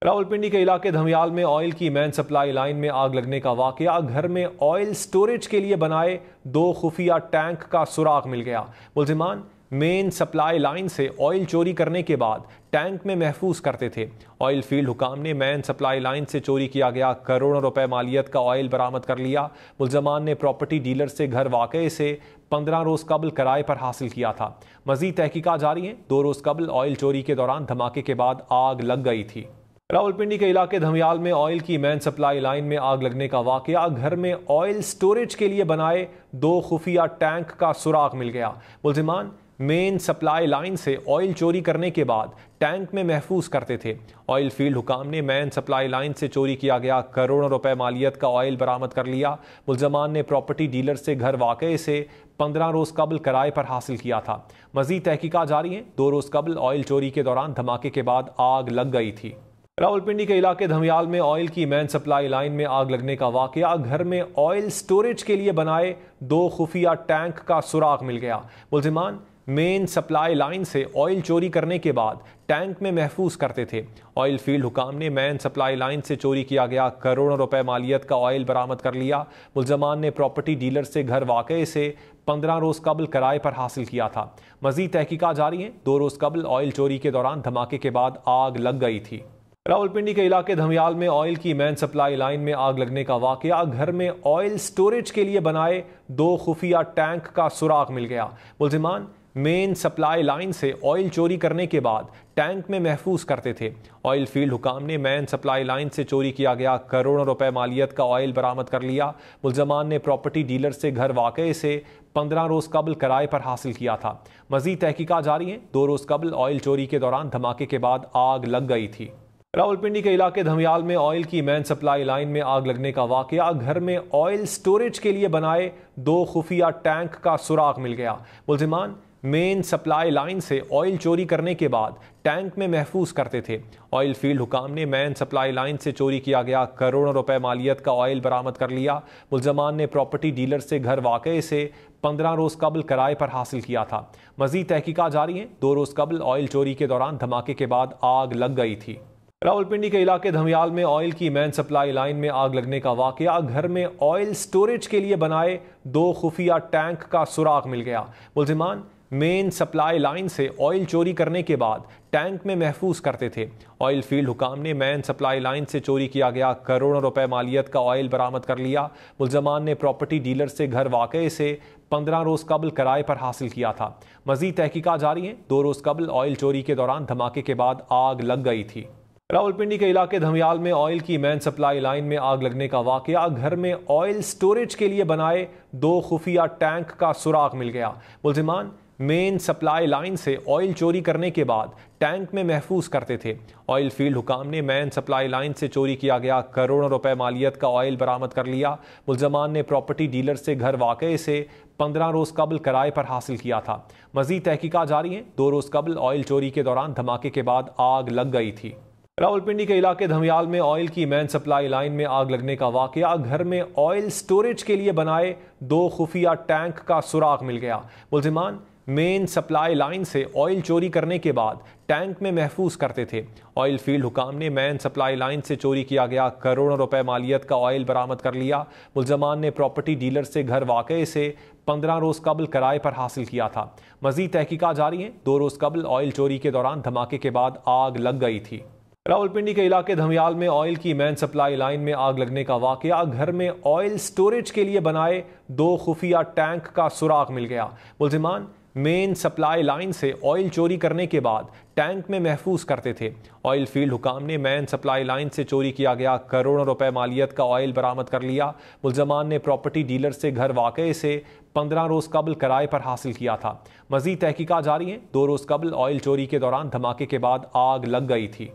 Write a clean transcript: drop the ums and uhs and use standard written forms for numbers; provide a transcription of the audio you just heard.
रावलपिंडी के इलाके धमियाल में ऑयल की मेन सप्लाई लाइन में आग लगने का वाकया। घर में ऑयल स्टोरेज के लिए बनाए 2 खुफिया टैंक का सुराग मिल गया। मुल्जिमान मेन सप्लाई लाइन से ऑयल चोरी करने के बाद टैंक में महफूज करते थे। ऑयल फील्ड हुकाम ने मेन सप्लाई लाइन से चोरी किया गया करोड़ों रुपए मालियत का ऑयल बरामद कर लिया। मुल्जमान ने प्रॉपर्टी डीलर से घर वाकये से 15 रोज कबल किराए पर हासिल किया था। मजीद तहकीकात जारी हैं। 2 रोज कबल ऑयल चोरी के दौरान धमाके के बाद आग लग गई थी। रावलपिंडी के इलाके धमियाल में ऑयल की मेन सप्लाई लाइन में आग लगने का वाकया। घर में ऑयल स्टोरेज के लिए बनाए 2 खुफिया टैंक का सुराग मिल गया। मुल्जिमान मेन सप्लाई लाइन से ऑयल चोरी करने के बाद टैंक में महफूज करते थे। ऑयल फील्ड हुकाम ने मेन सप्लाई लाइन से चोरी किया गया करोड़ों रुपए मालियत का ऑयल बरामद कर लिया। मुल्जमान ने प्रॉपर्टी डीलर से घर वाकये से 15 रोज कबल किराए पर हासिल किया था। मजीद तहकीकात जारी हैं। 2 रोज कबल ऑयल चोरी के दौरान धमाके के बाद आग लग गई थी। रावलपिंडी के इलाके धमियाल में ऑयल की मेन सप्लाई लाइन में आग लगने का वाकया। घर में ऑयल स्टोरेज के लिए बनाए 2 खुफिया टैंक का सुराग मिल गया। मुल्जिमान मेन सप्लाई लाइन से ऑयल चोरी करने के बाद टैंक में महफूज करते थे। ऑयल फील्ड हुकाम ने मेन सप्लाई लाइन से चोरी किया गया करोड़ों रुपए मालियत का ऑयल बरामद कर लिया। मुल्जमान ने प्रॉपर्टी डीलर से घर वाकये से 15 रोज कबल किराए पर हासिल किया था। मजीद तहकीकात जारी हैं। 2 रोज कबल ऑयल चोरी के दौरान धमाके के बाद आग लग गई थी। रावलपिंडी के इलाके धमियाल में ऑयल की मेन सप्लाई लाइन में आग लगने का वाकया। घर में ऑयल स्टोरेज के लिए बनाए 2 खुफिया टैंक का सुराग मिल गया। मुल्जिमान मेन सप्लाई लाइन से ऑयल चोरी करने के बाद टैंक में महफूज करते थे। ऑयल फील्ड हुकाम ने मेन सप्लाई लाइन से चोरी किया गया करोड़ों रुपए मालियत का ऑयल बरामद कर लिया। मुल्जमान ने प्रॉपर्टी डीलर से घर वाकये से 15 रोज कबल किराए पर हासिल किया था। मजीद तहकीकात जारी हैं। 2 रोज कबल ऑयल चोरी के दौरान धमाके के बाद आग लग गई थी। रावलपिंडी के इलाके धमियाल में ऑयल की मेन सप्लाई लाइन में आग लगने का वाकया। घर में ऑयल स्टोरेज के लिए बनाए 2 खुफिया टैंक का सुराग मिल गया। मुल्जिमान मेन सप्लाई लाइन से ऑयल चोरी करने के बाद टैंक में महफूज करते थे। ऑयल फील्ड हुकाम ने मेन सप्लाई लाइन से चोरी किया गया करोड़ों रुपए मालियत का ऑयल बरामद कर लिया। मुल्जमान ने प्रॉपर्टी डीलर से घर वाकये से 15 रोज कबल किराए पर हासिल किया था। मजीद तहकीकात जारी हैं। 2 रोज कबल ऑयल चोरी के दौरान धमाके के बाद आग लग गई थी। रावलपिंडी के इलाके धमियाल में ऑयल की मेन सप्लाई लाइन में आग लगने का वाकया। घर में ऑयल स्टोरेज के लिए बनाए 2 खुफिया टैंक का सुराग मिल गया। मुल्जिमान मेन सप्लाई लाइन से ऑयल चोरी करने के बाद टैंक में महफूज करते थे। ऑयल फील्ड हुकाम ने मेन सप्लाई लाइन से चोरी किया गया करोड़ों रुपए मालियत का ऑयल बरामद कर लिया। मुल्जमान ने प्रॉपर्टी डीलर से घर वाकये से 15 रोज कबल किराए पर हासिल किया था। मजीद तहकीकात जारी हैं। 2 रोज कबल ऑयल चोरी के दौरान धमाके के बाद आग लग गई थी। रावलपिंडी के इलाके धमियाल में ऑयल की मेन सप्लाई लाइन में आग लगने का वाकया। घर में ऑयल स्टोरेज के लिए बनाए 2 खुफिया टैंक का सुराग मिल गया। मुल्जिमान मेन सप्लाई लाइन से ऑयल चोरी करने के बाद टैंक में महफूज करते थे। ऑयल फील्ड हुकाम ने मेन सप्लाई लाइन से चोरी किया गया करोड़ों रुपए मालियत का ऑयल बरामद कर लिया। मुल्जमान ने प्रॉपर्टी डीलर से घर वाकये से 15 रोज कबल किराए पर हासिल किया था। मजीद तहकीकात जारी हैं। 2 रोज कबल ऑयल चोरी के दौरान धमाके के बाद आग लग गई थी। रावलपिंडी के इलाके धमियाल में ऑयल की मेन सप्लाई लाइन में आग लगने का वाकया। घर में ऑयल स्टोरेज के लिए बनाए 2 खुफिया टैंक का सुराग मिल गया। मुल्जिमान मेन सप्लाई लाइन से ऑयल चोरी करने के बाद टैंक में महफूज करते थे। ऑयल फील्ड हुकाम ने मेन सप्लाई लाइन से चोरी किया गया करोड़ों रुपए मालियत का ऑयल बरामद कर लिया। मुल्जमान ने प्रॉपर्टी डीलर से घर वाकये से 15 रोज कबल किराए पर हासिल किया था। मजीद तहकीकात जारी हैं। 2 रोज कबल ऑयल चोरी के दौरान धमाके के बाद आग लग गई थी। रावलपिंडी के इलाके धमियाल में ऑयल की मेन सप्लाई लाइन में आग लगने का वाकया। घर में ऑयल स्टोरेज के लिए बनाए 2 खुफिया टैंक का सुराग मिल गया। मुल्जिमान मेन सप्लाई लाइन से ऑयल चोरी करने के बाद टैंक में महफूज करते थे। ऑयल फील्ड हुकाम ने मेन सप्लाई लाइन से चोरी किया गया करोड़ों रुपए मालियत का ऑयल बरामद कर लिया। मुल्जमान ने प्रॉपर्टी डीलर से घर वाकये से 15 रोज कबल किराए पर हासिल किया था। मजीद तहकीकात जारी हैं। 2 रोज कबल ऑयल चोरी के दौरान धमाके के बाद आग लग गई थी।